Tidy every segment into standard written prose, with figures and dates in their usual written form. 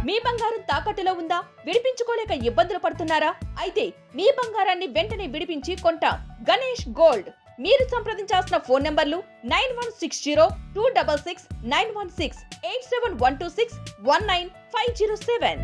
మీ బంగారం తాకట్టులో ఉందా? విడిపించుకోలేక ఇబ్బందులు పడుతున్నారా? అయితే మీ బంగారాన్ని వెంటనే విడిపించి కొంటాం. గణేష్ గోల్డ్. మీరు సంప్రదించాల్సిన ఫోన్ నంబర్లు 9160-266-916, 8712619507.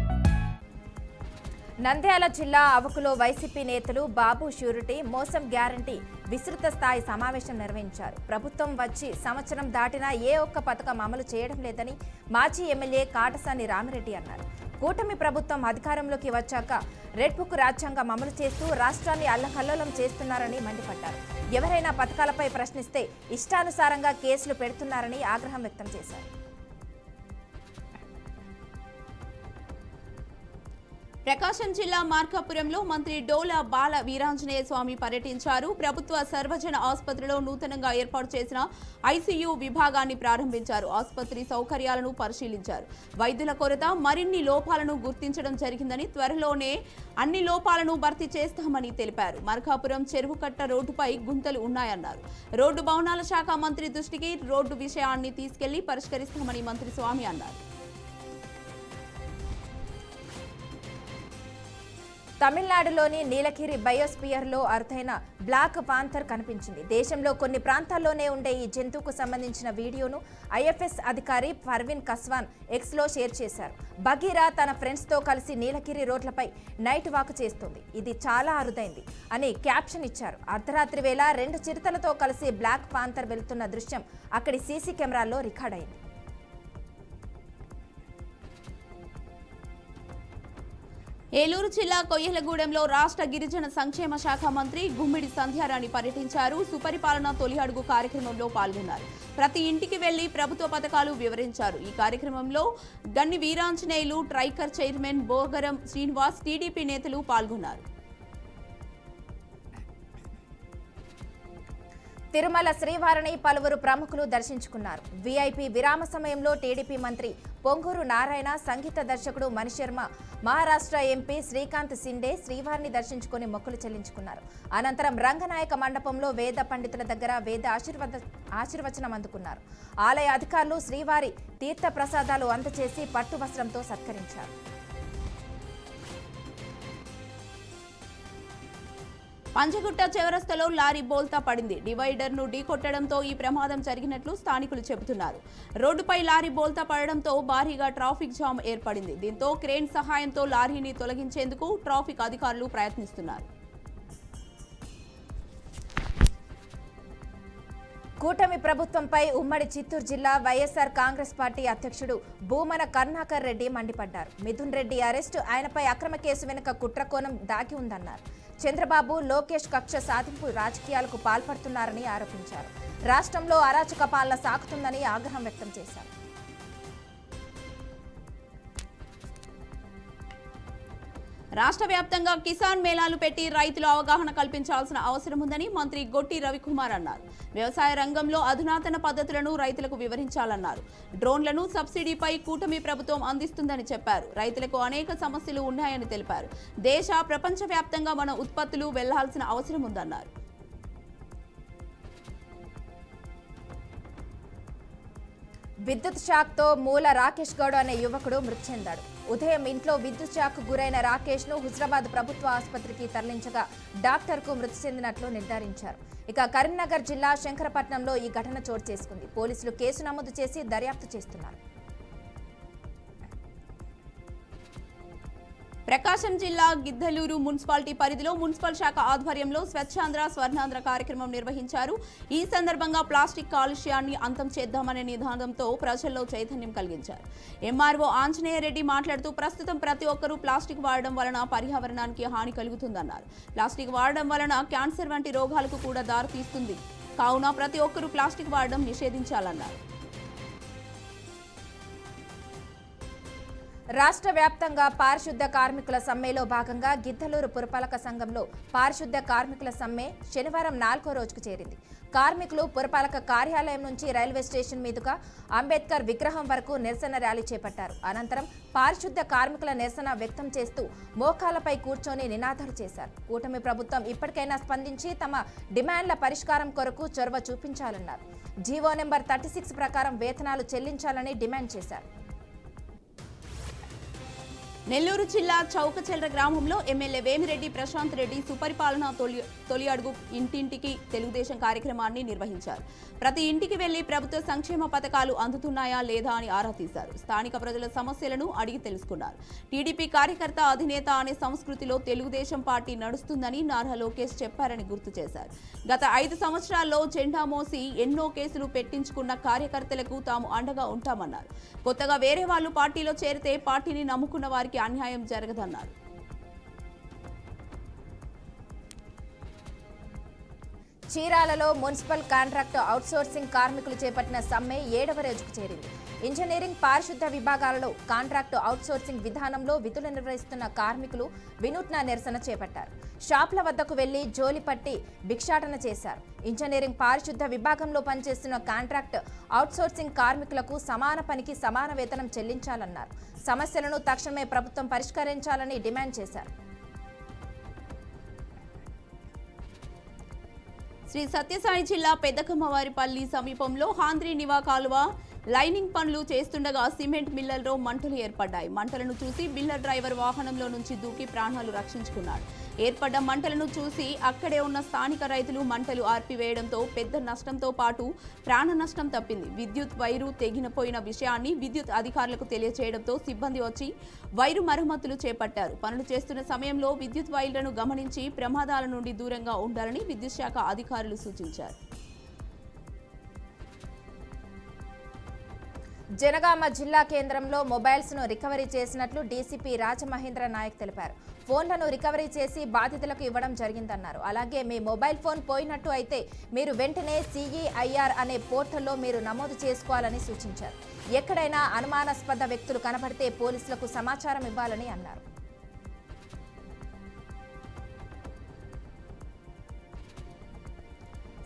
నంద్యాల జిల్లా అవకులో వైసీపీ నేతలు బాబు షూరిటీ మోసం గ్యారంటీ విస్తృత స్థాయి సమావేశం నిర్వహించారు. ప్రభుత్వం వచ్చి సంవత్సరం దాటినా ఏ ఒక్క పథకం అమలు చేయడం లేదని మాజీ ఎమ్మెల్యే కాటసాని రామిరెడ్డి అన్నారు. కూటమి ప్రభుత్వం అధికారంలోకి వచ్చాక రెడ్ బుక్ రాజ్యాంగం అమలు చేస్తూ రాష్ట్రాన్ని అల్లకల్లోలం చేస్తున్నారని మండిపడ్డారు. ఎవరైనా పథకాలపై ప్రశ్నిస్తే ఇష్టానుసారంగా కేసులు పెడుతున్నారని ఆగ్రహం వ్యక్తం చేశారు. ప్రకాశం జిల్లా మార్కాపురంలో మంత్రి డోలా బాల వీరాంజనేయ స్వామి పర్యటించారు. ప్రభుత్వ సర్వజన ఆసుపత్రిలో నూతనంగా ఏర్పాటు చేసిన ఐసీయూ విభాగాన్ని ప్రారంభించారు. ఆసుపత్రి సౌకర్యాలను పరిశీలించారు. వైద్యుల కొరత, మరిన్ని లోపాలను గుర్తించడం జరిగిందని, త్వరలోనే అన్ని లోపాలను భర్తీ చేస్తామని తెలిపారు. మార్కాపురం చెరువుకట్ట రోడ్డుపై గుంతలు ఉన్నాయన్నారు. రోడ్డు భవనాల శాఖ మంత్రి దృష్టికి రోడ్డు విషయాన్ని తీసుకెళ్లి పరిష్కరిస్తామని మంత్రి స్వామి అన్నారు. తమిళనాడులోని నీలగిరి బయోస్పియర్లో అరుదైన బ్లాక్ పాంథర్ కనిపించింది. దేశంలో కొన్ని ప్రాంతాల్లోనే ఉండే ఈ జంతువుకు సంబంధించిన వీడియోను ఐఎఫ్ఎస్ అధికారి పర్వీన్ కస్వాన్ ఎక్స్లో షేర్ చేశారు. బగీరా తన ఫ్రెండ్స్తో కలిసి నీలగిరి రోడ్లపై నైట్ వాక్ చేస్తుంది. ఇది చాలా అరుదైంది అని క్యాప్షన్ ఇచ్చారు. అర్ధరాత్రి వేళ 2 చిరుతలతో కలిసి బ్లాక్ పాంథర్ వెళుతున్న దృశ్యం అక్కడి సీసీ కెమెరాల్లో రికార్డైంది. ఏలూరు జిల్లా కొయ్యలగూడెంలో రాష్ట్ర గిరిజన సంక్షేమ శాఖ మంత్రి గుమ్మిడి సంధ్యారాణి పర్యటించారు. సుపరిపాలన తొలి అడుగు కార్యక్రమంలో పాల్గొన్నారు. ప్రతి ఇంటికి వెళ్లి ప్రభుత్వ పథకాలు వివరించారు. ఈ కార్యక్రమంలో గన్ని వీరాంజనేయులు, ట్రైకర్ చైర్మన్ బోగరం శ్రీనివాస్, టీడీపీ నేతలు పాల్గొన్నారు. తిరుమల శ్రీవారిని పలువురు ప్రముఖులు దర్శించుకున్నారు. వీఐపీ విరామ సమయంలో టీడీపీ మంత్రి పొంగూరు నారాయణ, సంగీత దర్శకుడు మణిశర్మ, మహారాష్ట్ర ఎంపీ శ్రీకాంత్ సిండే శ్రీవారిని దర్శించుకుని మొక్కులు చెల్లించుకున్నారు. అనంతరం రంగనాయక మండపంలో వేద పండితుల దగ్గర వేద ఆశీర్వచనం అందుకున్నారు. ఆలయ అధికారులు శ్రీవారి తీర్థ ప్రసాదాలు అందచేసి పట్టు వస్త్రంతో సత్కరించారు. పంజగుట్ట చౌరస్తాలో లారీ బోల్తా పడింది. డివైడర్ను ఢీకొట్టడంతో ఈ ప్రమాదం జరిగినట్లు స్థానికులు చెబుతున్నారు. రోడ్డుపై లారీ బోల్తా పడడంతో భారీగా ట్రాఫిక్ జామ్ ఏర్పడింది. దీంతో క్రేన్ సహాయంతో లారీని తొలగించేందుకు ట్రాఫిక్ అధికారులు ప్రయత్నిస్తున్నారు. కూటమి ప్రభుత్వంపై ఉమ్మడి చిత్తూరు జిల్లా వైఎస్ఆర్ కాంగ్రెస్ పార్టీ అధ్యక్షుడు భూమన కరుణాకర్ రెడ్డి మండిపడ్డారు. మిథున్ రెడ్డి అరెస్టు, ఆయనపై అక్రమ కేసు వెనుక కుట్రకోణం దాగి ఉందన్నారు. చంద్రబాబు, లోకేష్ కక్ష సాధింపు రాజకీయాలకు పాల్పడుతున్నారని ఆరోపించారు. రాష్ట్రంలో అరాచక పాలన సాగుతుందని ఆగ్రహం వ్యక్తం చేశారు. రాష్ట్ర వ్యాప్తంగా కిసాన్ మేళాలు పెట్టి రైతులు అవగాహన కల్పించాల్సిన అవసరం ఉందని మంత్రి గొట్టి రవికుమార్ అన్నారు. వ్యవసాయ రంగంలో అధునాతన పద్ధతులను రైతులకు వివరించాలన్నారు. డ్రోన్లను సబ్సిడీపై కూటమి ప్రభుత్వం అందిస్తుందని చెప్పారు. రైతులకు అనేక సమస్యలు ఉన్నాయని తెలిపారు. దేశ, ప్రపంచ వ్యాప్తంగా మన ఉత్పత్తులు వెళ్లాల్సిన అవసరం ఉందన్నారు. విద్యుత్ షాక్తో మూల రాకేష్ గౌడ్ అనే యువకుడు మృతి చెందాడు. ఉదయం ఇంట్లో విద్యుత్ షాక్ గురైన రాకేష్ ను హుజరాబాద్ ప్రభుత్వ ఆసుపత్రికి తరలించగా డాక్టర్కు మృతి చెందినట్లు నిర్ధారించారు. ఇక కరీంనగర్ జిల్లా శంకరపట్నంలో ఈ ఘటన చోటు చేసుకుంది. పోలీసులు కేసు నమోదు చేసి దర్యాప్తు చేస్తున్నారు. ప్రకాశం జిల్లా గిద్దలూరు మున్సిపాలిటీ పరిధిలో మున్సిపల్ శాఖ ఆధ్వర్యంలో స్వచ్ఛాంధ్ర స్వర్ణాంధ్ర కార్యక్రమం నిర్వహించారు. ఈ సందర్భంగా ప్లాస్టిక్ కాలుష్యాన్ని అంతం చేద్దామనే నినాదంతో ప్రజల్లో చైతన్యం కలిగించారు. ఎంఆర్ఓ ఆంజనేయరెడ్డి మాట్లాడుతూ ప్రస్తుతం ప్రతి ఒక్కరూ ప్లాస్టిక్ వాడడం వలన పర్యావరణానికి హాని కలుగుతుందన్నారు. ప్లాస్టిక్ వాడడం వలన క్యాన్సర్ వంటి రోగాలకు కూడా దారితీస్తుంది. కావున ప్రతి ఒక్కరూ ప్లాస్టిక్ వాడడం నిషేధించాలన్నారు. రాష్ట్ర వ్యాప్తంగా పారిశుద్ధ్య కార్మికుల సమ్మెలో భాగంగా గిద్దలూరు పురపాలక సంఘంలో పారిశుద్ధ్య కార్మికుల సమ్మె శనివారం 4వ రోజుకు చేరింది. కార్మికులు పురపాలక కార్యాలయం నుంచి రైల్వే స్టేషన్ మీదుగా అంబేద్కర్ విగ్రహం వరకు నిరసన ర్యాలీ చేపట్టారు. అనంతరం పారిశుద్ధ్య కార్మికుల నిరసన వ్యక్తం చేస్తూ మోకాలపై కూర్చొని నినాదాలు చేశారు. కూటమి ప్రభుత్వం ఇప్పటికైనా స్పందించి తమ డిమాండ్ల పరిష్కారం కొరకు చొరవ చూపించాలన్నారు. జీవో నెంబర్ 36 ప్రకారం వేతనాలు చెల్లించాలని డిమాండ్ చేశారు. నెల్లూరు జిల్లా చౌకచెల్ర గ్రామంలో ఎమ్మెల్యే వేమిరెడ్డి ప్రశాంత్ రెడ్డి సుపరిపాలన తొలి అడుగు ఇంటింటికి తెలుగుదేశం కార్యక్రమాన్ని నిర్వహించారు. ప్రతి ఇంటికి వెళ్లి ప్రభుత్వ సంక్షేమ పథకాలు అందుతున్నాయా లేదా అని ఆరా తీశారు. స్థానిక ప్రజల సమస్యలను అడిగి తెలుసుకున్నారు. టీడీపీ కార్యకర్త అధినేత అనే సంస్కృతిలో తెలుగుదేశం పార్టీ నడుస్తుందని నారా లోకేష్ చెప్పారని గుర్తు చేశారు. గత 5 సంవత్సరాల్లో జెండా మోసి ఎన్నో కేసులు పెట్టించుకున్న కార్యకర్తలకు తాము అండగా ఉంటామన్నారు. కొత్తగా వేరే వాళ్ళు పార్టీలో చేరితే పార్టీని నమ్ముకున్న వారికి అన్యాయం జరగదన్నారు. చీరాలలో మున్సిపల్ కాంట్రాక్ట్ అవుట్సోర్సింగ్ కార్మికులు చేపట్టిన సమ్మె 7వ రోజుకు చేరింది. ఇంజనీరింగ్, పారిశుద్ధ విభాగాలలో కాంట్రాక్ట్ అవుట్సోర్సింగ్ విధానంలో విధులు నిర్వహిస్తున్న కార్మికులు వినూత్న నిరసన చేపట్టారు. షాపుల వద్దకు వెళ్లి జోలి పట్టి భిక్షాటన చేశారు. ఇంజనీరింగ్, పారిశుద్ధ విభాగంలో పనిచేస్తున్న కాంట్రాక్ట్ అవుట్సోర్సింగ్ కార్మికులకు సమాన పనికి సమాన వేతనం చెల్లించాలన్నారు. సమస్యలను తక్షణమే ప్రభుత్వం పరిష్కరించాలని డిమాండ్ చేశారు. శ్రీ సత్యసాయి జిల్లా పెద్దకమ్మవారిపల్లి సమీపంలో హాంద్రి నివా కాలువ లైనింగ్ పనులు చేస్తుండగా సిమెంట్ మిల్లర్లో మంటలు ఏర్పడ్డాయి. మంటలను చూసి మిల్లర్ డ్రైవర్ వాహనంలో నుంచి దూకి ప్రాణాలు రక్షించుకున్నాడు. ఏర్పడ్డ మంటలను చూసి అక్కడే ఉన్న స్థానిక రైతులు మంటలు ఆర్పివేయడంతో పెద్ద నష్టంతో పాటు ప్రాణ నష్టం తప్పింది. విద్యుత్ వైరు తెగిపోయిన విషయాన్ని విద్యుత్ అధికారులకు తెలియజేయడంతో సిబ్బంది వచ్చి వైరు మరమ్మతులు చేపట్టారు. పనులు చేస్తున్న సమయంలో విద్యుత్ వైర్లను గమనించి ప్రమాదాల నుండి దూరంగా ఉండాలని విద్యుత్ శాఖ అధికారులు సూచించారు. జనగామ జిల్లా కేంద్రంలో మొబైల్స్ ను రికవరీ చేసినట్లు డీసీపీ రాజమహేంద్ర నాయక్ తెలిపారు. ఫోన్లను రికవరీ చేసి బాధితులకు ఇవ్వడం జరిగిందన్నారు. అలాగే మీ మొబైల్ ఫోన్ పోయినట్టు అయితే మీరు వెంటనే CEIR అనే పోర్టల్లో మీరు నమోదు చేసుకోవాలని సూచించారు. ఎక్కడైనా అనుమానాస్పద వ్యక్తులు కనబడితే పోలీసులకు సమాచారం ఇవ్వాలని అన్నారు.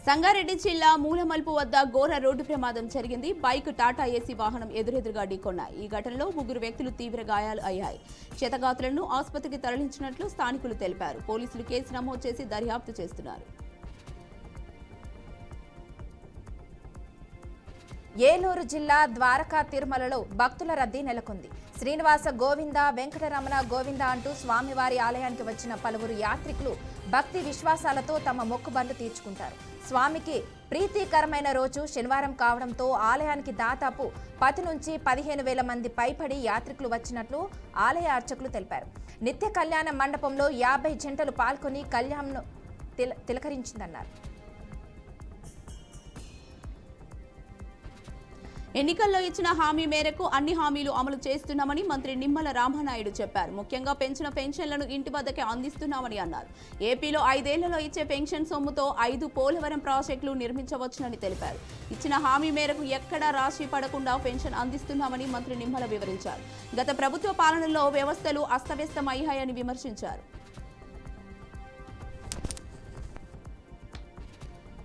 సంగారెడ్డి జిల్లా మూలమల్పు వద్ద ఘోర రోడ్డు ప్రమాదం జరిగింది. బైక్ టాటా ఏసీ వాహనం ఎదురెదురుగా ఢీకొన్నాయి. ఈ ఘటనలో 3 వ్యక్తులు తీవ్ర గాయాలు అయ్యాయి. క్షతగాత్రులను ఆసుపత్రికి తరలించినట్లు స్థానికులు తెలిపారు. పోలీసులు కేసు నమోదు చేసి దర్యాప్తు చేస్తున్నారు. ఏలూరు జిల్లా ద్వారకా తిరుమలలో భక్తుల రద్దీ నెలకొంది. శ్రీనివాస గోవింద, వెంకటరమణ గోవింద అంటూ స్వామివారి ఆలయానికి వచ్చిన పలువురు యాత్రికులు భక్తి విశ్వాసాలతో తమ మొక్కుబడులు తీర్చుకుంటారు. స్వామికి ప్రీతికరమైన రోజు శనివారం కావడంతో ఆలయానికి దాదాపు 10 నుంచి 15,000 మంది పైబడి యాత్రికులు వచ్చినట్లు ఆలయ అర్చకులు తెలిపారు. నిత్య కళ్యాణ మండపంలో 50 జంటలు పాల్గొని కళ్యాణ్ను తిలకరించిందన్నారు. ఎన్నికల్లో ఇచ్చిన హామీ మేరకు అన్ని హామీలు అమలు చేస్తున్నామని మంత్రి నిమ్మల రామానాయుడు చెప్పారు. ముఖ్యంగా పెంచిన పెన్షన్లను ఇంటి వద్దకే అందిస్తున్నామని అన్నారు. ఏపీలో 5 ఏళ్లలో ఇచ్చే పెన్షన్ సొమ్ముతో 5 పోలవరం ప్రాజెక్టులు నిర్మించవచ్చునని తెలిపారు. ఇచ్చిన హామీ మేరకు ఎక్కడా రాశి పడకుండా పెన్షన్ అందిస్తున్నామని మంత్రి నిమ్మల వివరించారు. గత ప్రభుత్వ పాలనలో వ్యవస్థలు అస్తవ్యస్తమయ్యాయని విమర్శించారు.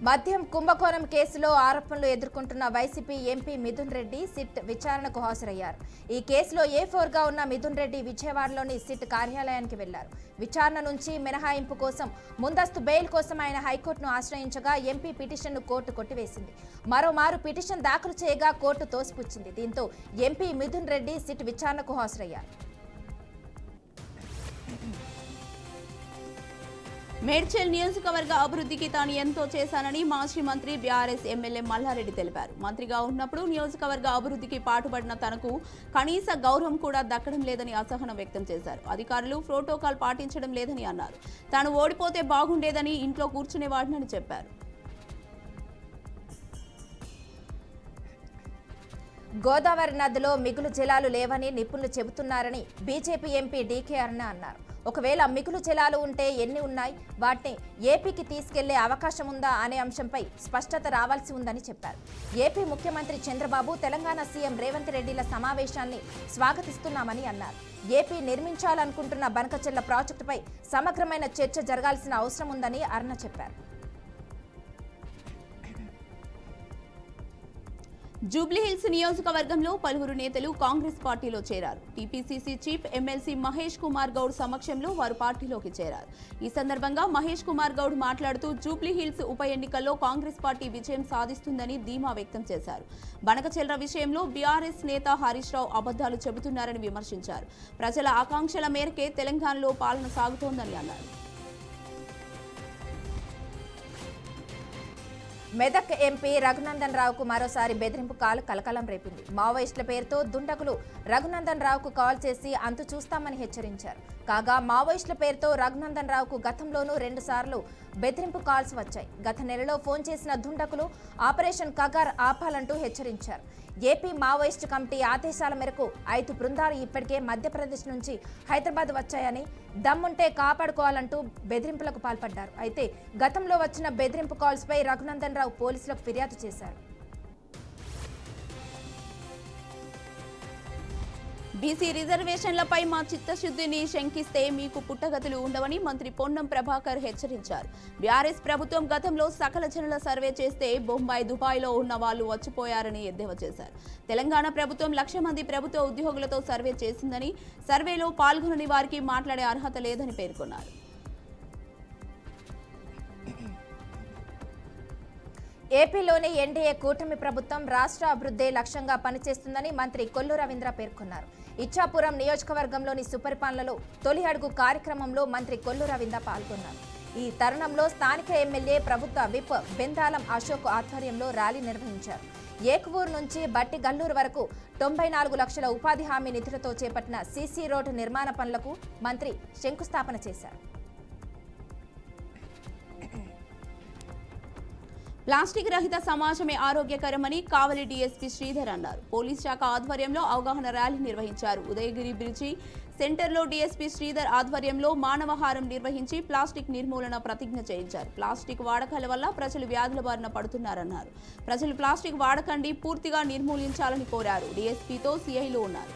మద్యం కుంభకోణం కేసులో ఆరోపణలు ఎదుర్కొంటున్న YCP MP Mithun Reddy SIT విచారణకు హాజరయ్యారు. ఈ కేసులో A4గా ఉన్న మిథున్ రెడ్డి విజయవాడలోని సిట్ కార్యాలయానికి వెళ్లారు. విచారణ నుంచి మినహాయింపు కోసం ముందస్తు బెయిల్ కోసం ఆయన హైకోర్టును ఆశ్రయించగా ఎంపీ పిటిషన్ను కోర్టు కొట్టివేసింది. మరోమారు పిటిషన్ దాఖలు చేయగా కోర్టు తోసిపుచ్చింది. దీంతో ఎంపీ మిథున్ రెడ్డి సిట్ విచారణకు హాజరయ్యారు. మేడ్చల్ నియోజకవర్గ అభివృద్ధికి తాను ఎంతో చేశానని మాజీ మంత్రి బీఆర్ఎస్ ఎమ్మెల్యే మల్లారెడ్డి తెలిపారు. మంత్రిగా ఉన్నప్పుడు నియోజకవర్గ అభివృద్ధికి పాటుపడిన తనకు కనీస గౌరవం కూడా దక్కడం లేదని అసహనం వ్యక్తం చేశారు. అధికారులు ప్రోటోకాల్ పాటించడం లేదని అన్నారు. తాను ఓడిపోతే బాగుండేదని ఇంట్లో కూర్చునేవాడినని చెప్పారు. గోదావరి నదిలో మిగులు జలాలు లేవని నిపుణులు చెబుతున్నారని బీజేపీ ఎంపీ డీకే అరుణ అన్నారు. ఒకవేళ మిగులు జలాలు ఉంటే ఎన్ని ఉన్నాయి, వాటిని ఏపీకి తీసుకెళ్లే అవకాశం ఉందా అనే అంశంపై స్పష్టత రావాల్సి ఉందని చెప్పారు. ఏపీ ముఖ్యమంత్రి చంద్రబాబు, తెలంగాణ సీఎం రేవంత్ రెడ్డిల సమావేశాన్ని స్వాగతిస్తున్నామని అన్నారు. ఏపీ నిర్మించాలనుకుంటున్న బనకచెర్ల ప్రాజెక్టుపై సమగ్రమైన చర్చ జరగాల్సిన అవసరం ఉందని అరుణ చెప్పారు. జూబ్లీహిల్స్ నియోజకవర్గంలో పలువురు నేతలు కాంగ్రెస్ పార్టీలో చేరారు. TPCC chief MLC Mahesh Kumar Goud సమక్షంలో వారు పార్టీలోకి చేరారు. ఈ సందర్భంగా మహేష్ కుమార్ గౌడ్ మాట్లాడుతూ జూబ్లీహిల్స్ ఉప ఎన్నికల్లో కాంగ్రెస్ పార్టీ విజయం సాధిస్తుందని ధీమా వ్యక్తం చేశారు. బనకచెర్ల విషయంలో బీఆర్ఎస్ నేత హరీష్ రావు అబద్ధాలు చెబుతున్నారని విమర్శించారు. ప్రజల ఆకాంక్షల మేరకే తెలంగాణలో పాలన సాగుతోందని అన్నారు. మెదక్ ఎంపీ రఘునందన్ రావుకు మరోసారి బెదిరింపు కాల్ కలకలం రేపింది. మావోయిస్టుల పేరుతో దుండగులు రఘునందన్ రావుకు కాల్ చేసి అంతు చూస్తామని హెచ్చరించారు. కాగా మావోయిస్టుల పేరుతో రఘునందన్ రావుకు గతంలోనూ 2 సార్లు బెదిరింపు కాల్స్ వచ్చాయి. గత నెలలో ఫోన్ చేసిన దుండగులు ఆపరేషన్ కగార్ ఆపాలంటూ హెచ్చరించారు. ఏపీ మావోయిస్టు కమిటీ ఆదేశాల మేరకు 5 బృందాలు ఇప్పటికే మధ్యప్రదేశ్ నుంచి హైదరాబాద్ వచ్చాయని, దమ్ముంటే కాపాడుకోవాలంటూ బెదిరింపులకు పాల్పడ్డారు. అయితే గతంలో వచ్చిన బెదిరింపు కాల్స్ పై రఘునందన్ రావు పోలీసులకు ఫిర్యాదు చేశారు. బీసీ రిజర్వేషన్లపై మా చిత్తశుద్ధిని శంకిస్తే మీకు పుట్టగతులు ఉండవని మంత్రి పొన్నం ప్రభాకర్ హెచ్చరించారు. బీఆర్ఎస్ ప్రభుత్వం గతంలో సకల జనుల సర్వే చేస్తే బొంబాయి, దుబాయ్లో ఉన్న వాళ్ళు వచ్చిపోయారని ఎద్దేవా చేశారు. తెలంగాణ ప్రభుత్వం 1,00,000 మంది ప్రభుత్వ ఉద్యోగులతో సర్వే చేసిందని, సర్వేలో పాల్గొనని వారికి మాట్లాడే అర్హత లేదని పేర్కొన్నారు. ఏపీలోని ఎన్డీఏ కూటమి ప్రభుత్వం రాష్ట్ర అభివృద్ధి లక్ష్యంగా పనిచేస్తుందని మంత్రి కొల్లు రవీంద్ర పేర్కొన్నారు. ఇచ్చాపురం నియోజకవర్గంలోని సుపరిపాలనలో తొలి అడుగు కార్యక్రమంలో మంత్రి కొల్లు రవీంద్ర పాల్గొన్నారు. ఈ తరుణంలో స్థానిక ఎమ్మెల్యే ప్రభుత్వ విప్ బెందాలం అశోక్ ఆధ్వర్యంలో ర్యాలీ నిర్వహించారు. ఏకువూరు నుంచి బట్టి గల్లూరు వరకు 94 లక్షల ఉపాధి హామీ నిధులతో చేపట్టిన సీసీ రోడ్డు నిర్మాణ పనులకు మంత్రి శంకుస్థాపన చేశారు. ప్లాస్టిక్ రహిత సమాజమే ఆరోగ్యకరమని కావలి డీఎస్పీ శ్రీధర్ అన్నారు. పోలీస్ శాఖ ఆధ్వర్యంలో అవగాహన ర్యాలీ నిర్వహించారు. ఉదయగిరి బ్రిడ్జి సెంటర్లో డీఎస్పీ శ్రీధర్ ఆధ్వర్యంలో మానవహారం నిర్వహించి ప్లాస్టిక్ నిర్మూలన ప్రతిజ్ఞ చేయించారు. ప్లాస్టిక్ వాడకాల వల్ల ప్రజలు వ్యాధుల బారిన పడుతున్నారన్నారు. ప్రజలు ప్లాస్టిక్ వాడకండి, పూర్తిగా నిర్మూలించాలని కోరారు. డీఎస్పీతో సీఐలు ఉన్నారు.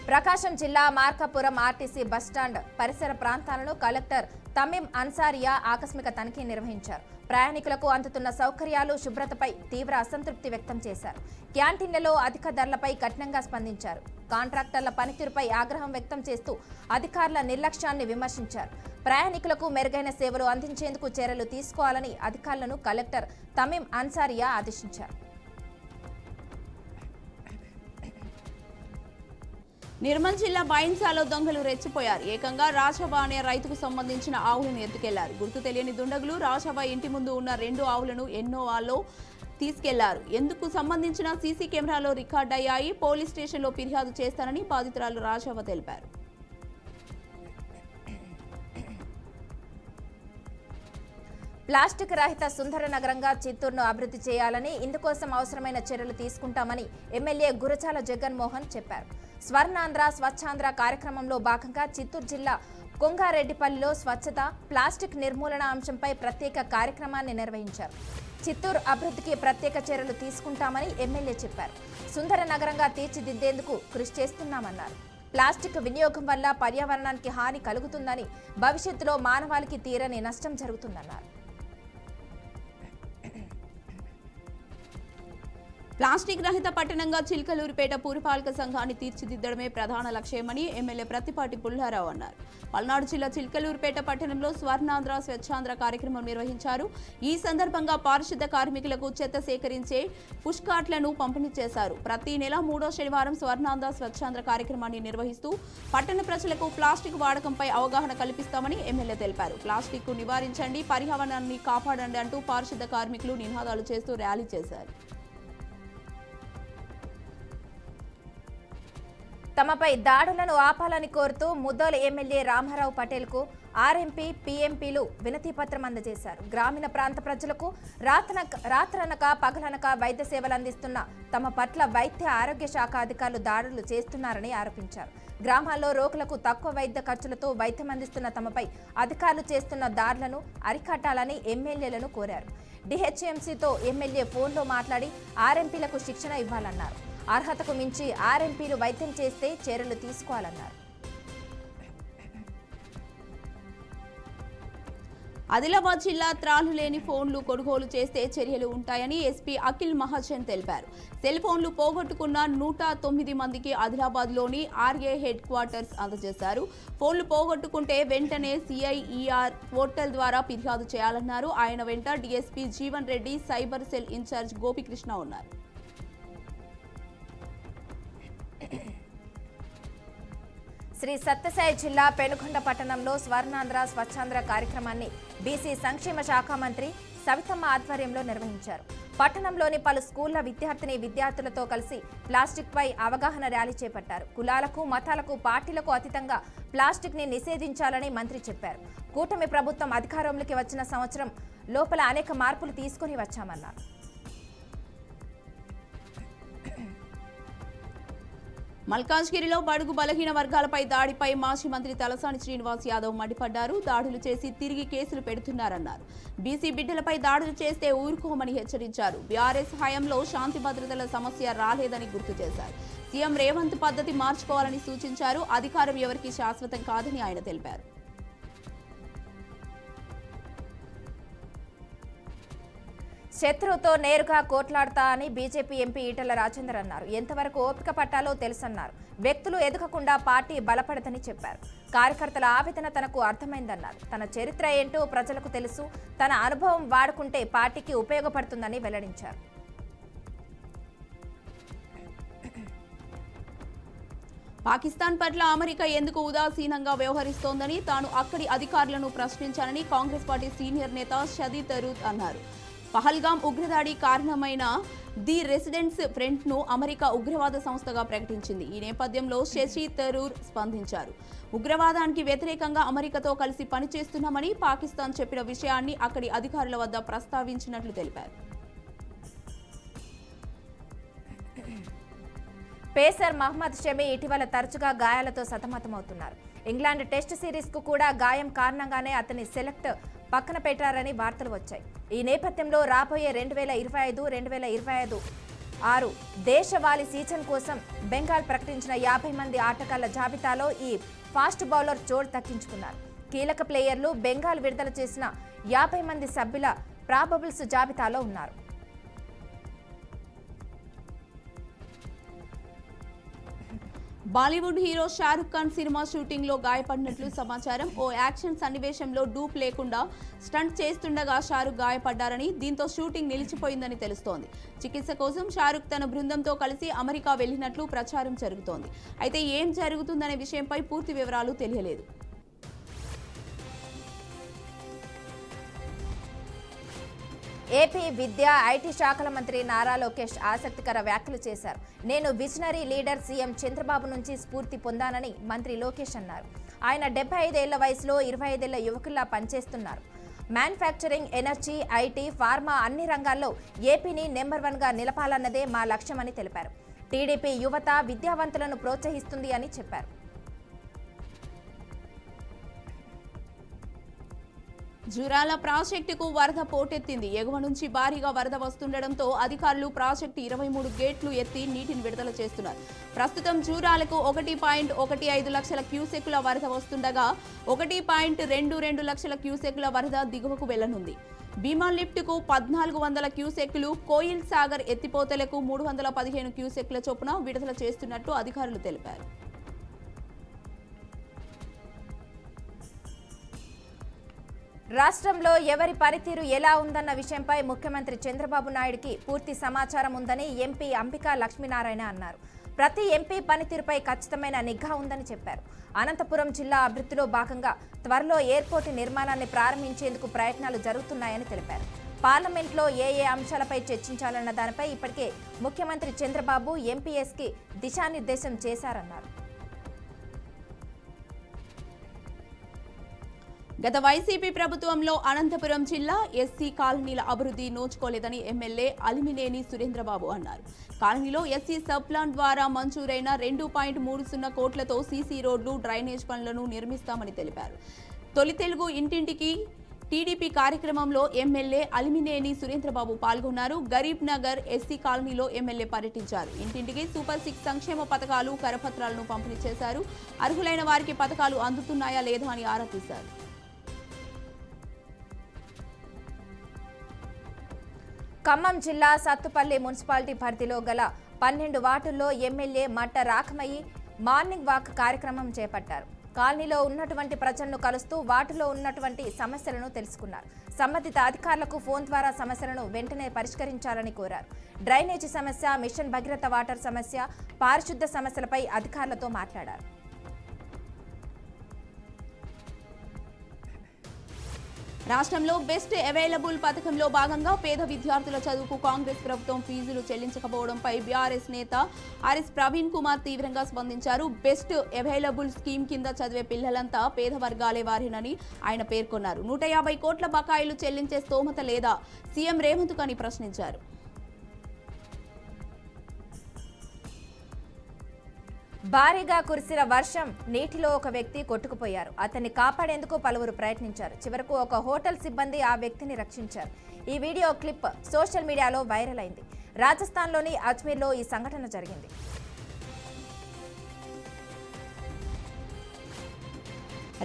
ప్రకాశం జిల్లా మార్కాపురం ఆర్టీసీ బస్టాండ్ పరిసర ప్రాంతాలను కలెక్టర్ తమీం అన్సారియా ఆకస్మిక తనిఖీ నిర్వహించారు. ప్రయాణికులకు అందుతున్న సౌకర్యాలు, శుభ్రతపై తీవ్ర అసంతృప్తి వ్యక్తం చేశారు. క్యాంటీన్లలో అధిక ధరలపై కఠినంగా స్పందించారు. కాంట్రాక్టర్ల పనితీరుపై ఆగ్రహం వ్యక్తం చేస్తూ అధికారుల నిర్లక్ష్యాన్ని విమర్శించారు. ప్రయాణికులకు మెరుగైన సేవలు అందించేందుకు చర్యలు తీసుకోవాలని అధికారులను కలెక్టర్ తమీం అన్సారియా ఆదేశించారు. నిర్మల్ జిల్లా బైన్సాలో దొంగలు రెచ్చిపోయారు. ఏకంగా రాజాబా అనే రైతుకు సంబంధించిన ఆవులను ఎత్తుకెళ్లారు. గుర్తు తెలియని దుండగులు రాజాబా ఇంటి ముందు ఉన్న 2 ఆవులను ఎన్నోవాలో తీసుకెళ్లారు. ఎందుకు సంబంధించిన సీసీ కెమెరాలో రికార్డయ్యాయి. పోలీస్ స్టేషన్లో ఫిర్యాదు చేస్తానని బాధితురాలు రాజాబా తెలిపారు. ప్లాస్టిక్ రహిత సుందర నగరంగా చిత్తూరును అభివృద్ధి చేయాలని, ఇందుకోసం అవసరమైన చర్యలు తీసుకుంటామని ఎమ్మెల్యే గురజాల జగన్మోహన్ చెప్పారు. స్వర్ణాంధ్ర స్వచ్ఛాంధ్ర కార్యక్రమంలో భాగంగా చిత్తూరు జిల్లా కొంగారెడ్డిపల్లిలో స్వచ్ఛత, ప్లాస్టిక్ నిర్మూలన అంశంపై ప్రత్యేక కార్యక్రమాన్ని నిర్వహించారు. చిత్తూరు అభివృద్ధికి ప్రత్యేక చర్యలు తీసుకుంటామని ఎమ్మెల్యే చెప్పారు. సుందర నగరంగా తీర్చిదిద్దేందుకు కృషి చేస్తున్నామన్నారు. ప్లాస్టిక్ వినియోగం వల్ల పర్యావరణానికి హాని కలుగుతుందని, భవిష్యత్తులో మానవాళికి తీరని నష్టం జరుగుతుందన్నారు. ప్లాస్టిక్ రహిత పట్టణంగా చిల్కలూరిపేట పురపాలక సంఘాన్ని తీర్చిదిద్దడమే ప్రధాన లక్ష్యమని ఎమ్మెల్యే ప్రత్తిపాటి పుల్లారావు అన్నారు. పల్నాడు జిల్లా చిల్కలూరిపేట పట్టణంలో స్వర్ణాంధ్ర స్వచ్ఛాంధ్ర కార్యక్రమం నిర్వహించారు. ఈ సందర్భంగా పారిశుద్ధ కార్మికులకు చెత్త సేకరించే పుష్ కార్ట్లను పంపిణీ చేశారు. ప్రతి నెల 3వ శనివారం స్వర్ణాంధ్ర స్వచ్ఛాంధ్ర కార్యక్రమాన్ని నిర్వహిస్తూ పట్టణ ప్రజలకు ప్లాస్టిక్ వాడకంపై అవగాహన కల్పిస్తామని ఎమ్మెల్యే తెలిపారు. ప్లాస్టిక్ కు నివారించండి, పర్యావరణాన్ని కాపాడండి అంటూ పారిశుద్ధ కార్మికులు నినాదాలు చేస్తూ ర్యాలీ చేశారు. తమపై దాడులను ఆపాలని కోరుతూ ముద్దోలు ఎమ్మెల్యే రామారావు పటేల్కు ఆర్ఎంపీ, పీఎంపీలు వినతిపత్రం అందజేశారు. గ్రామీణ ప్రాంత ప్రజలకు రాత్రనక పగలనక వైద్య సేవలు అందిస్తున్న తమ పట్ల వైద్య ఆరోగ్య శాఖ అధికారులు దాడులు చేస్తున్నారని ఆరోపించారు. గ్రామాల్లో రోగులకు తక్కువ వైద్య ఖర్చులతో వైద్యం అందిస్తున్న తమపై అధికారులు చేస్తున్న దాడులను అరికట్టాలని ఎమ్మెల్యేలను కోరారు. డిహెచ్ఎంసీతో ఎమ్మెల్యే ఫోన్లో మాట్లాడి ఆర్ఎంపీలకు శిక్షణ ఇవ్వాలన్నారు. అర్హతకు మించి ఆర్ఎంపీలు వైద్యం చేస్తే చర్యలు తీసుకోవాలన్నారు. ఆదిలాబాద్ జిల్లా త్రాలు లేని ఫోన్లు కొనుగోలు చేస్తే చర్యలు ఉంటాయని ఎస్పీ అఖిల్ మహాజన్ తెలిపారు. సెల్ ఫోన్లు పోగొట్టుకున్న 109 మందికి ఆదిలాబాద్లోని ఆర్ఏ హెడ్ క్వార్టర్స్ అందజేశారు. ఫోన్లు పోగొట్టుకుంటే వెంటనే సిఐఈఆర్ పోర్టల్ ద్వారా ఫిర్యాదు చేయాలన్నారు. ఆయన వెంట DSP Jeevan Reddy, cyber cell incharge Gopikrishna ఉన్నారు. శ్రీ సత్యసాయి జిల్లా పెనుకొండ పట్టణంలో స్వర్ణాంధ్ర స్వచ్ఛాంధ్ర కార్యక్రమాన్ని బీసీ సంక్షేమ శాఖ మంత్రి సవితమ్మ ఆధ్వర్యంలో నిర్వహించారు. పట్టణంలోని పలు స్కూళ్ల విద్యార్థులతో కలిసి ప్లాస్టిక్ పై అవగాహన ర్యాలీ చేపట్టారు. కులాలకు, మతాలకు, పార్టీలకు అతీతంగా ప్లాస్టిక్ ని నిషేధించాలని మంత్రి చెప్పారు. కూటమి ప్రభుత్వం అధికారంలోకి వచ్చిన సంవత్సరం లోపల అనేక మార్పులు తీసుకొని వచ్చామన్నారు. మల్కాజ్గిరిలో బడుగు బలహీన వర్గాలపై దాడిపై మాజీ మంత్రి తలసాని శ్రీనివాస్ యాదవ్ మండిపడ్డారు. దాడులు చేసి తిరిగి కేసులు పెడుతున్నారన్నారు. బీసీ బిడ్డలపై దాడులు చేస్తే ఊరుకోమని హెచ్చరించారు. బీఆర్ఎస్ హయాంలో శాంతి భద్రతల సమస్య రాలేదని గుర్తు చేశారు. సీఎం రేవంత్ పద్ధతి మార్చుకోవాలని సూచించారు. అధికారం ఎవరికీ శాశ్వతం కాదని ఆయన తెలిపారు. శత్రువుతో నేరుగా కోట్లాడతా అని బీజేపీ ఎంపీ ఈటెల రాజేందర్ అన్నారు. ఎంతవరకు ఓపిక పట్టాలో తెలుసన్నారు. వ్యక్తులు ఎదగకుండా పార్టీ బలపడదని చెప్పారు. కార్యకర్తల ఆవేదన తనకు అర్థమైందన్నారు. తన చరిత్ర ఏంటో ప్రజలకు తెలుసు. తన అనుభవం వాడుకుంటే పార్టీకి ఉపయోగపడుతుందని వెల్లడించారు. పాకిస్తాన్ పట్ల అమెరికా ఎందుకు ఉదాసీనంగా వ్యవహరిస్తోందని తాను అక్కడి అధికారులను ప్రశ్నించానని కాంగ్రెస్ పార్టీ సీనియర్ నేత షదీ తరూర్ అన్నారు. పహల్గామ్ ఉగ్రదాడి కారణమైన ది రెసిడెంట్స్ ఫ్రంట్ను అమెరికా ఉగ్రవాద సంస్థగా ప్రకటించింది. ఈ నేపథ్యంలో శశి తరూర్ స్పందించారు. ఉగ్రవాదానికి వ్యతిరేకంగా అమెరికాతో కలిసి పనిచేస్తున్నామని పాకిస్తాన్ చెప్పిన విషయాన్ని అక్కడి అధికారుల వద్ద ప్రస్తావించినట్లు తెలిపారు. పేసర్ మహ్మద్ షమి ఇటీవల తరచుగా గాయాలతో సతమతమవుతున్నారు. ఇంగ్లాండ్ టెస్ట్ సిరీస్కు కూడా గాయం కారణంగానే అతన్ని సెలెక్ట్ పక్కన పెట్టారని వార్తలు వచ్చాయి. ఈ నేపథ్యంలో రాబోయే 2025-26 దేశవాళీ సీజన్ కోసం బెంగాల్ ప్రకటించిన 50 మంది ఆటగాళ్ల జాబితాలో ఈ ఫాస్ట్ బౌలర్ చోటు దక్కించుకున్నారు. కీలక ప్లేయర్లు బెంగాల్ విడుదల చేసిన 50 మంది సభ్యుల ప్రాబబుల్స్ జాబితాలో ఉన్నారు. Bollywood hero Shahrukh Khan cinema shooting లో గాయపడినట్లు సమాచారం. ఓ యాక్షన్ సన్నివేశంలో డూప్ లేకుండా స్టంట్ చేస్తుండగా షారుఖ్ గాయపడ్డారని, దీంతో షూటింగ్ నిలిచిపోయిందని తెలుస్తోంది. చికిత్స కోసం షారుఖ్ తన బృందంతో కలిసి అమెరికా వెళ్లినట్లు ప్రచారం జరుగుతోంది. అయితే ఏం జరుగుతుందనే విషయంపై పూర్తి వివరాలు తెలియలేదు. ఏపీ విద్యా, ఐటీ శాఖల మంత్రి నారా లోకేష్ ఆసక్తికర వ్యాఖ్యలు చేశారు. నేను విజనరీ లీడర్ సీఎం చంద్రబాబు నుంచి స్ఫూర్తి పొందానని మంత్రి లోకేష్ అన్నారు. ఆయన 75 ఏళ్ల వయసులో 25 ఏళ్ల యువకుల్లా పనిచేస్తున్నారు. మ్యానుఫ్యాక్చరింగ్, ఎనర్జీ, ఐటీ, ఫార్మా అన్ని రంగాల్లో ఏపీని నెంబర్ 1గా నిలపాలన్నదే మా లక్ష్యమని తెలిపారు. టీడీపీ యువత విద్యావంతులను ప్రోత్సహిస్తుంది అని చెప్పారు. జూరాల ప్రాజెక్టుకు వరద పోటెత్తింది. ఎగువ నుంచి భారీగా వరద వస్తుండటంతో అధికారులు ప్రాజెక్టు 23 గేట్లు ఎత్తి నీటిని విడుదల చేస్తున్నారు. ప్రస్తుతం జూరాలకు 1.15 లక్షల క్యూసెక్కుల వరద వస్తుండగా 1.22 లక్షల క్యూసెక్కుల వరద దిగువకు వెళ్లనుంది. భీమా లిఫ్ట్కు 1400 క్యూసెక్కులు, కోయిల్ సాగర్ ఎత్తిపోతలకు 315 క్యూసెక్కుల చొప్పున విడుదల చేస్తున్నట్టు అధికారులు తెలిపారు. రాష్ట్రంలో ఎవరి పనితీరు ఎలా ఉందన్న విషయంపై ముఖ్యమంత్రి చంద్రబాబు నాయుడుకి పూర్తి సమాచారం ఉందని ఎంపీ అంబికా లక్ష్మీనారాయణ అన్నారు. ప్రతి ఎంపీ పనితీరుపై ఖచ్చితమైన నిఘా ఉందని చెప్పారు. అనంతపురం జిల్లా అభివృద్ధిలో భాగంగా త్వరలో ఎయిర్పోర్టు నిర్మాణాన్ని ప్రారంభించేందుకు ప్రయత్నాలు జరుగుతున్నాయని తెలిపారు. పార్లమెంట్లో ఏ అంశాలపై చర్చించాలన్న దానిపై ఇప్పటికే ముఖ్యమంత్రి చంద్రబాబు ఎంపీఎస్కి దిశానిర్దేశం చేశారన్నారు. గత వైసీపీ ప్రభుత్వంలో అనంతపురం జిల్లా ఎస్సీ కాలనీల అభివృద్ధి నోచుకోలేదని ఎమ్మెల్యే అలిమినేని సురేంద్రబాబు అన్నారు. కాలనీలో ఎస్సీ సబ్ ప్లాన్ ద్వారా మంజూరైన 2.30 కోట్లతో సీసీ రోడ్లు, డ్రైనేజ్ పనులను నిర్మిస్తామని తెలిపారు. తొలి తెలుగు ఇంటింటికి టీడీపీ కార్యక్రమంలో ఎమ్మెల్యే అలిమినేని సురేంద్రబాబు పాల్గొన్నారు. గరీబ్ నగర్ ఎస్సీ కాలనీలో ఎమ్మెల్యే పర్యటించారు. ఇంటింటికి సూపర్ 6 సంక్షేమ పథకాలు, కరపత్రాలను పంపిణీ చేశారు. అర్హులైన వారికి పథకాలు అందుతున్నాయా లేదా అని ఆరా తీశారు. ఖమ్మం జిల్లా సత్తుపల్లి మున్సిపాలిటీ పరిధిలో గల 12 వార్డుల్లో ఎమ్మెల్యే మట్ట రాకమయ్యి మార్నింగ్ వాక్ కార్యక్రమం చేపట్టారు. కాలనీలో ఉన్నటువంటి ప్రజలను కలుస్తూ వార్డులో ఉన్నటువంటి సమస్యలను తెలుసుకున్నారు. సంబంధిత అధికారులకు ఫోన్ ద్వారా సమస్యలను వెంటనే పరిష్కరించాలని కోరారు. డ్రైనేజీ సమస్య, మిషన్ భగీరథ వాటర్ సమస్య, పారిశుద్ధ సమస్యలపై అధికారులతో మాట్లాడారు. రాష్ట్రంలో బెస్ట్ అవైలబుల్ పథకంలో భాగంగా పేద విద్యార్థుల చదువుకు కాంగ్రెస్ ప్రభుత్వం ఫీజులు చెల్లించకపోవడంపై బీఆర్ఎస్ నేత ఆర్ఎస్ ప్రవీణ్ కుమార్ తీవ్రంగా స్పందించారు. బెస్ట్ అవైలబుల్ స్కీమ్ కింద చదివే పిల్లలంతా పేద వర్గాలే వారినని ఆయన పేర్కొన్నారు. 150 కోట్ల బకాయిలు చెల్లించే స్తోమత లేదా సీఎం రేవంత్ అని ప్రశ్నించారు. భారీగా కురిసిన వర్షం నీటిలో ఒక వ్యక్తి కొట్టుకుపోయారు. అతన్ని కాపాడేందుకు పలువురు ప్రయత్నించారు. చివరకు ఒక హోటల్ సిబ్బంది ఆ వ్యక్తిని రక్షించారు. ఈ వీడియో క్లిప్ సోషల్ మీడియాలో వైరల్ అయింది. రాజస్థాన్లోని అజ్మీర్లో ఈ సంఘటన జరిగింది.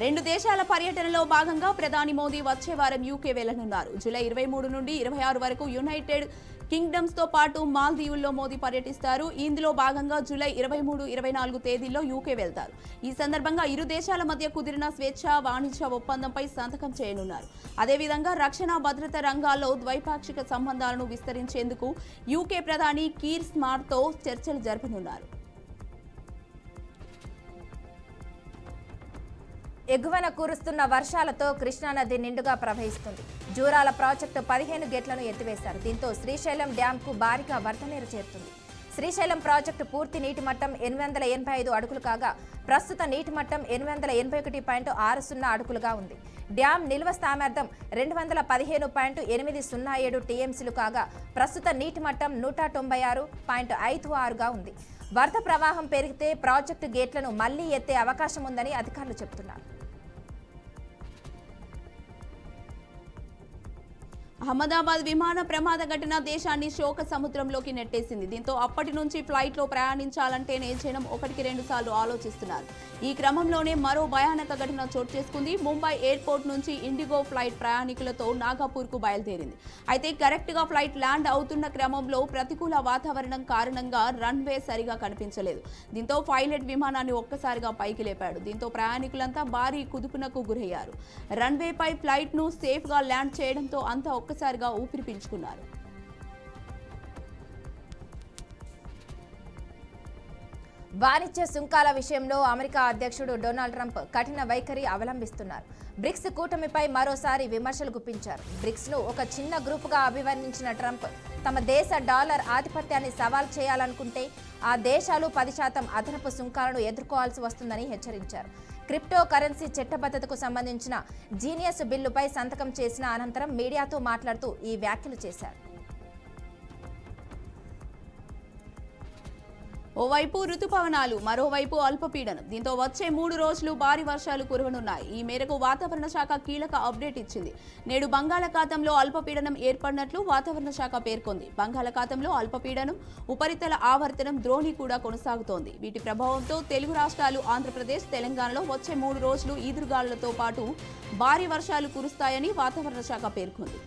రెండు దేశాల పర్యటనలో భాగంగా ప్రధాని మోదీ వచ్చే వారం యూకే వెళ్లనున్నారు. జూలై 23 నుండి 26 వరకు యునైటెడ్ కింగ్డమ్స్ తో పాటు మాల్దీవుల్లో మోదీ పర్యటిస్తారు. ఇందులో భాగంగా జూలై 23, 24 తేదీల్లో యూకే వెళ్తారు. ఈ సందర్భంగా ఇరు దేశాల మధ్య కుదిరిన స్వేచ్ఛ వాణిజ్య ఒప్పందంపై సంతకం చేయనున్నారు. అదేవిధంగా రక్షణ భద్రత రంగాల్లో ద్వైపాక్షిక సంబంధాలను విస్తరించేందుకు యూకే ప్రధాని కీర్ స్మార్తో చర్చలు జరపనున్నారు. ఎగువన కురుస్తున్న వర్షాలతో కృష్ణానది నిండుగా ప్రవహిస్తుంది. జూరాల ప్రాజెక్టు 15 గేట్లను ఎత్తివేశారు. దీంతో శ్రీశైలం డ్యాంకు భారీగా వరద నీరు చేరుతుంది. శ్రీశైలం ప్రాజెక్టు పూర్తి నీటి మట్టం 885 అడుగులు కాగా ప్రస్తుత నీటి మట్టం 881.60 అడుగులుగా ఉంది. డ్యాం నిల్వ సామర్థ్యం 215.807 టీఎంసీలు కాగా ప్రస్తుత నీటి మట్టం 196.56గా ఉంది. వరద ప్రవాహం పెరిగితే ప్రాజెక్టు గేట్లను మళ్లీ ఎత్తే అవకాశం ఉందని అధికారులు చెబుతున్నారు. అహ్మదాబాద్ విమాన ప్రమాద ఘటన దేశాన్ని శోక సముద్రంలోకి నెట్టేసింది. దీంతో అప్పటి నుంచి ఫ్లైట్లో ప్రయాణించాలంటేనే జనం 1-2 సార్లు ఆలోచిస్తున్నారు. ఈ క్రమంలోనే మరో భయానక ఘటన చోటు చేసుకుంది. ముంబై ఎయిర్పోర్ట్ నుంచి ఇండిగో ఫ్లైట్ ప్రయాణికులతో నాగపూర్కు బయలుదేరింది. అయితే కరెక్ట్గా ఫ్లైట్ ల్యాండ్ అవుతున్న క్రమంలో ప్రతికూల వాతావరణం కారణంగా రన్వే సరిగా కనిపించలేదు. దీంతో పైలట్ విమానాన్ని ఒక్కసారిగా పైకి లేపాడు. దీంతో ప్రయాణికులంతా భారీ కుదుపునకు గురయ్యారు. రన్వేపై ఫ్లైట్ను సేఫ్గా ల్యాండ్ చేయడంతో అంతా ఒక్కసారిగా ఊపిరి పీల్చుకున్నారు. వాణిజ్య సుంకాల విషయంలో అమెరికా అధ్యక్షుడు డొనాల్డ్ ట్రంప్ కఠిన వైఖరి అవలంబిస్తున్నారు. బ్రిక్స్ కూటమిపై మరోసారి విమర్శలు గుప్పించారు. బ్రిక్స్ ను ఒక చిన్న గ్రూపుగా అభివర్ణించిన ట్రంప్ తమ దేశ డాలర్ ఆధిపత్యాన్ని సవాల్ చేయాలనుకుంటే ఆ దేశాలు 10% అదనపు సుంకాలను ఎదుర్కోవాల్సి వస్తుందని హెచ్చరించారు. క్రిప్టో కరెన్సీ చట్టబద్ధతకు సంబంధించిన జీనియస్ బిల్లుపై సంతకం చేసిన అనంతరం మీడియాతో మాట్లాడుతూ ఈ వ్యాఖ్యలు చేశారు. ఓవైపు రుతుపవనాలు, మరోవైపు అల్పపీడనం. దీంతో వచ్చే 3 రోజులు భారీ వర్షాలు కురవనున్నాయి. ఈ మేరకు వాతావరణ శాఖ కీలక అప్డేట్ ఇచ్చింది. నేడు బంగాళాఖాతంలో అల్పపీడనం ఏర్పడినట్లు వాతావరణ శాఖ పేర్కొంది. బంగాళాఖాతంలో అల్పపీడనం, ఉపరితల ఆవర్తనం ద్రోణి కూడా కొనసాగుతోంది. వీటి ప్రభావంతో తెలుగు రాష్ట్రాలు, ఆంధ్రప్రదేశ్, తెలంగాణలో వచ్చే 3 రోజులు ఈదురుగాలులతో పాటు భారీ వర్షాలు కురుస్తాయని వాతావరణ శాఖ పేర్కొంది.